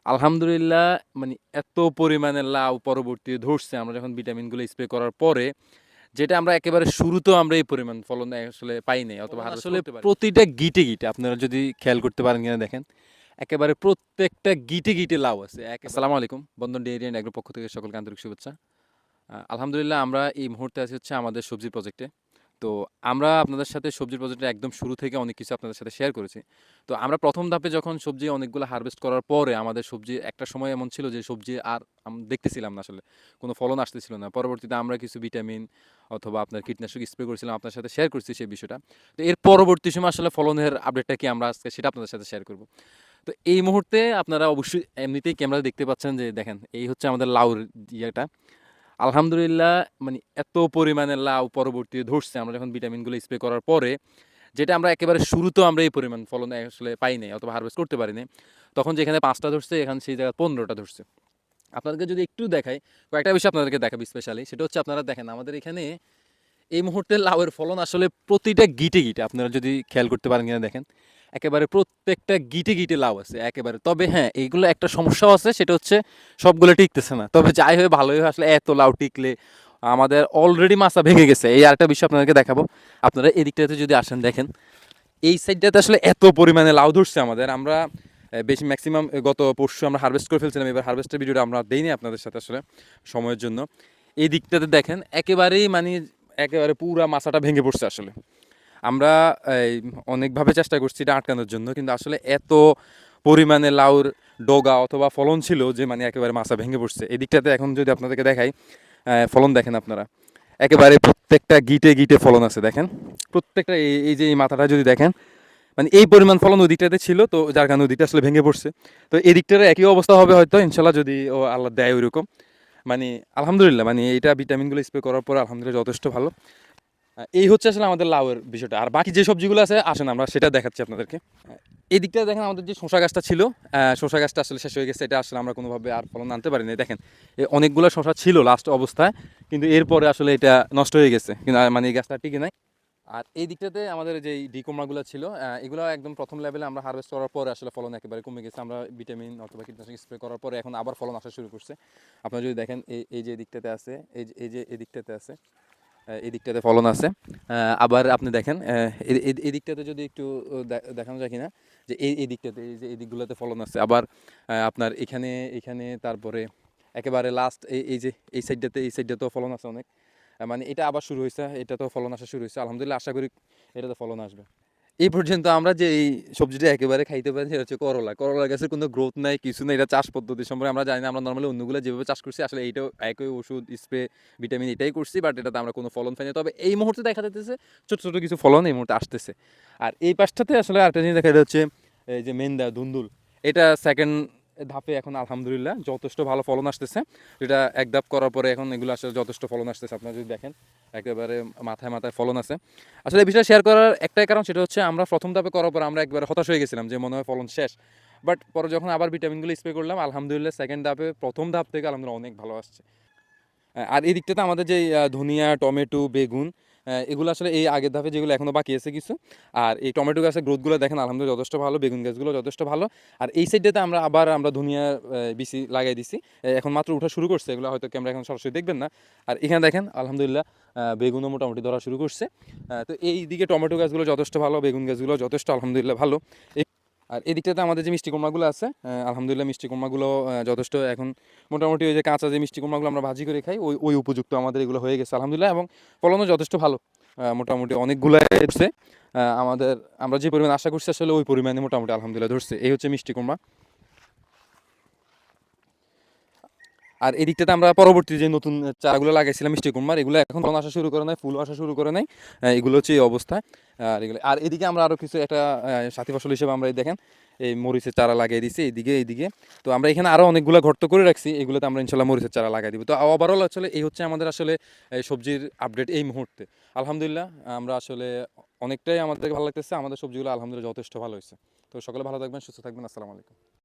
আলহামদুলিল্লাহ মানে এত পরিমাণে লাউ পরবর্তীতে ধরছে আমরা যখন ভিটামিনগুলো স্প্রে করার পরে, যেটা আমরা একেবারে শুরুতেও আমরা এই পরিমাণ ফলন আসলে পাই নাই অথবা ফলন হারভেস্ট আসলে করতে পারি নাই। প্রতিটা গিটে আপনারা যদি খেয়াল করতে পারেন কিনা দেখেন, একেবারে প্রত্যেকটা গিটে লাউ আছে। আসসালামু আলাইকুম, বন্ধন ডেইরি অ্যান্ড এগ্রো পক্ষ থেকে সকলকে আন্তরিক শুভেচ্ছা। আলহামদুলিল্লাহ আমরা এই মুহূর্তে আছি হচ্ছে আমাদের সবজির প্রজেক্টে। তো আমরা আপনাদের সাথে সবজির প্রজেক্টে একদম শুরু থেকে অনেক কিছু আপনাদের সাথে শেয়ার করেছি। তো আমরা ১ম ধাপে যখন সবজি অনেকগুলো হারভেস্ট করার পরে আমাদের সবজি একটা সময় এমন ছিল যে সবজি আর দেখতেছিলাম না আসলে। কোনো ফলন আসতেছিল না। পরবর্তীতে আমরা কিছু ভিটামিন অথবা আপনার কীটনাশক স্প্রে করেছিলাম, আপনার সাথে শেয়ার করছি সেই বিষয়টা। তো এর পরবর্তী সময় আসলে ফলনের আপডেটটা কি আমরা আজকে সেটা আপনাদের সাথে শেয়ার করব। তো এই মুহূর্তে আপনারা অবশ্যই এমনিতেই ক্যামেরায় দেখতে পাচ্ছেন যে দেখেন এই হচ্ছে আমাদের লাউর ইয়েটা। আলহামদুলিল্লাহ মানে এত পরিমাণে লাউ পরবর্তীতে ধরছে আমরা যখন ভিটামিনগুলো স্প্রে করার পরে, যেটা আমরা একেবারে শুরুতেও আমরা এই পরিমাণ ফলন আসলে পাই নাই অথবা হারভেস্ট করতে পারি নাই। তখন যেখানে ৫ টা ধরছে এখানে সেই জায়গায় ১৫ টা ধরছে। আপনাদেরকে যদি একটু দেখাই, কয়েকটা বিষয় আপনাদেরকে দেখাবো স্পেশালি। সেটা হচ্ছে আপনারা দেখেন আমাদের এখানে এই মুহূর্তে লাউয়ের ফলন আসলে প্রতিটা গিটে আপনারা যদি খেয়াল করতে পারেন কিনা দেখেন, একেবারে প্রত্যেকটা গিটে লাউ আছে একেবারে। তবে হ্যাঁ, এইগুলো একটা সমস্যাও আছে, সেটা হচ্ছে সবগুলো টিকতেছে না। তবে যাই হয় ভালোই হয়, আসলে এত লাউ টিকলে আমাদের অলরেডি মাচা ভেঙে গেছে। এই আরেকটা বিষয় আপনাদেরকে দেখাবো। আপনারা এদিকটাতে যদি আসেন দেখেন, এই সাইডটাতে আসলে এত পরিমাণে লাউ ধরছে আমাদের। আমরা বেশি ম্যাক্সিমাম গত পরশু আমরা হারভেস্ট করে ফেলছিলাম। এবার হারভেস্টের ভিডিওটা আমরা দেইনি আপনাদের সাথে আসলে সময়ের জন্য। এই দিকটাতে দেখেন একেবারেই মানে একেবারে পুরা মাচাটা ভেঙে পড়ছে আসলে। আমরা এই অনেকভাবে চেষ্টা করছি এটা আটকানোর জন্য, কিন্তু আসলে এত পরিমাণে লাউর ডগা অথবা ফলন ছিল যে মানে একেবারে মাচা ভেঙে পড়ছে। এই দিকটাতে এখন যদি আপনাদেরকে দেখাই, ফলন দেখেন আপনারা, একেবারে প্রত্যেকটা গিটে ফলন আছে দেখেন। প্রত্যেকটা এই যে এই মাথাটা যদি দেখেন, মানে এই পরিমাণ ফলন ওই দিকটাতে ছিল, তো যার কারণে ওই দিকটা আসলে ভেঙে পড়ছে। তো এই দিকটার একই অবস্থা হবে হয়তো ইনশাল্লাহ, যদি ও আল্লাহ দেয় ওইরকম। মানে আলহামদুলিল্লাহ মানে এইটা ভিটামিনগুলো স্প্রে করার পর আলহামদুলিল্লাহ যথেষ্ট ভালো। এই হচ্ছে আসলে আমাদের লাউয়ের বিষয়টা। আর বাকি যে সবজিগুলো আছে আসেন আমরা সেটা দেখাচ্ছি আপনাদেরকে। এই দিকটা দেখেন আমাদের যে শশা গাছটা ছিল, শশা গাছটা আসলে শেষ হয়ে গেছে। এটা আসলে আমরা কোনোভাবে আর ফলন আনতে পারিনি। দেখেন অনেকগুলো শশা ছিল লাস্ট অবস্থায়, কিন্তু এরপরে আসলে এটা নষ্ট হয়ে গেছে, কিন্তু মানে এই গাছটা টিকে নাই। আর এই দিকটাতে আমাদের যে ডিকোমাগুলো ছিল, এগুলো একদম প্রথম লেভেলে আমরা হারভেস্ট করার পরে আসলে ফলন একেবারে কমে গেছে। আমরা ভিটামিন অথবা কীটনাশক স্প্রে করার পরে এখন আবার ফলন আসা শুরু করছে। আপনারা যদি দেখেন এই যে দিকটাতে আছে, এই যে এই দিকটাতে আছে, এই দিকটাতে ফলন আছে। আবার আপনি দেখেন এই দিকটাতে যদি একটু দেখানো যায় কিনা, যে এই দিকটাতে, এই যে এই দিকগুলোতে ফলন আছে। আবার আপনার এখানে তারপরে একেবারে লাস্ট এই যে এই সাইডটাতেও ফলন আছে অনেক। মানে এটা আবার শুরু হয়েছে, এটাতেও ফলন আসা শুরু হয়েছে। আলহামদুলিল্লাহ আশা করি এটাতে ফলন আসবে। এই পর্যন্ত আমরা যে এই সবজিটা একেবারে খাইতে পারি সেটা হচ্ছে করলা। করলা গাছের কোনো গ্রোথ নাই, কিছু নাই। এটা চাষ পদ্ধতি সম্পর্কে আমরা জানি না। আমরা নরমালি অন্যগুলো যেভাবে চাষ করছি আসলে এইটাও একই ওষুধ স্প্রে ভিটামিন এটাই করছি, বাট এটাতে আমরা কোনো ফলন পাইনি। তবে এই মুহূর্তে দেখা যাইতেছে ছোট কিছু ফলন এই মুহূর্তে আসতেছে। আর এই পাশটাতে আসলে আরেকটা জিনিস দেখা যাচ্ছে, এই যে মেন্দা ধুন্দুল, এটা সেকেন্ড ধাপে এখন আলহামদুলিল্লাহ যথেষ্ট ভালো ফলন আসতেছে। যেটা এক ধাপ করার পরে এখন এগুলো আসলে যথেষ্ট ফলন আসতেছে। আপনারা যদি দেখেন একেবারে মাথায় ফলন আছে। আসলে এই বিষয়ে শেয়ার করার একটাই কারণ, সেটা হচ্ছে আমরা প্রথম ধাপে করার পর আমরা একবারে হতাশ হয়ে গেছিলাম যে মনে হয় ফলন শেষ। বাট পরে যখন আবার ভিটামিনগুলো স্প্রে করলাম আলহামদুলিল্লাহ সেকেন্ড ধাপে প্রথম ধাপ থেকে আলহামদুলিল্লাহ অনেক ভালো আসছে। আর এই দিকটাতে আমাদের যে ধনিয়া, টমেটো, বেগুন, এগুলো আসলে এই আগের ধাপে যেগুলো এখনও বাকি আছে কিছু। আর এই টমেটো গাছের গ্রোথগুলো দেখেন আলহামদুলিল্লাহ যথেষ্ট ভালো, বেগুন গাছগুলো যথেষ্ট ভালো। আর এই সাইডটাতে আমরা ধনিয়া বিচি লাগাই দিছি। এখন মাত্র উঠা শুরু করছে, এগুলো হয়তো ক্যামেরা এখন সরাসরি দেখবেন না। আর এখানে দেখেন আলহামদুলিল্লাহ বেগুনও মোটামুটি ধরা শুরু করছে। তো এই দিকে টমেটো গাছগুলো যথেষ্ট ভালো, বেগুন গাছগুলো যথেষ্ট আলহামদুলিল্লাহ ভালো। আর এদিকটাতে আমাদের যে মিষ্টি কুমড়াগুলো আছে, আলহামদুলিল্লাহ মিষ্টি কুমড়াগুলো যথেষ্ট এখন মোটামুটি ওই যে কাঁচা যে মিষ্টি কুমড়াগুলো আমরা ভাজি করে খাই ওই উপযুক্ত আমাদের এগুলো হয়ে গেছে আলহামদুলিল্লাহ, এবং ফলনও যথেষ্ট ভালো। মোটামুটি অনেকগুলো এসছে। আমাদের আমরা যে পরিমাণ আশা করছি আসলে ওই পরিমাণে মোটামুটি আলহামদুলিল্লাহ ধরছে। এই হচ্ছে মিষ্টি কুমড়া। আর এদিকটাতে আমরা পরবর্তী যে নতুন চারাগুলো লাগাইছিলাম মিষ্টি কুমড়ার, এগুলো এখন ফলন আসা শুরু করে নাই, ফুল আসা শুরু করে নাই। এগুলো হচ্ছে এই অবস্থায়। আর এদিকে আমরা আরও কিছু একটা সাথী ফসল হিসেবে আমরা এই দেখেন এই মরিচের চারা লাগিয়ে দিছি এইদিকে। তো আমরা এখানে আরও অনেকগুলো গর্ত করে রাখছি, এগুলোতে আমরা ইনশাল্লাহ মরিচের চারা লাগাই দিব। তো ওভারঅল আসলে এই হচ্ছে আমাদের আসলে সবজির আপডেট এই মুহূর্তে। আলহামদুলিল্লাহ আমরা আসলে অনেকটাই আমাদের ভালো লাগতেছে, আমাদের সবজিগুলো আলহামদুলিল্লাহ যথেষ্ট ভালো হয়েছে। তো সকলে ভালো থাকবেন, সুস্থ থাকবেন। আসসালামু আলাইকুম।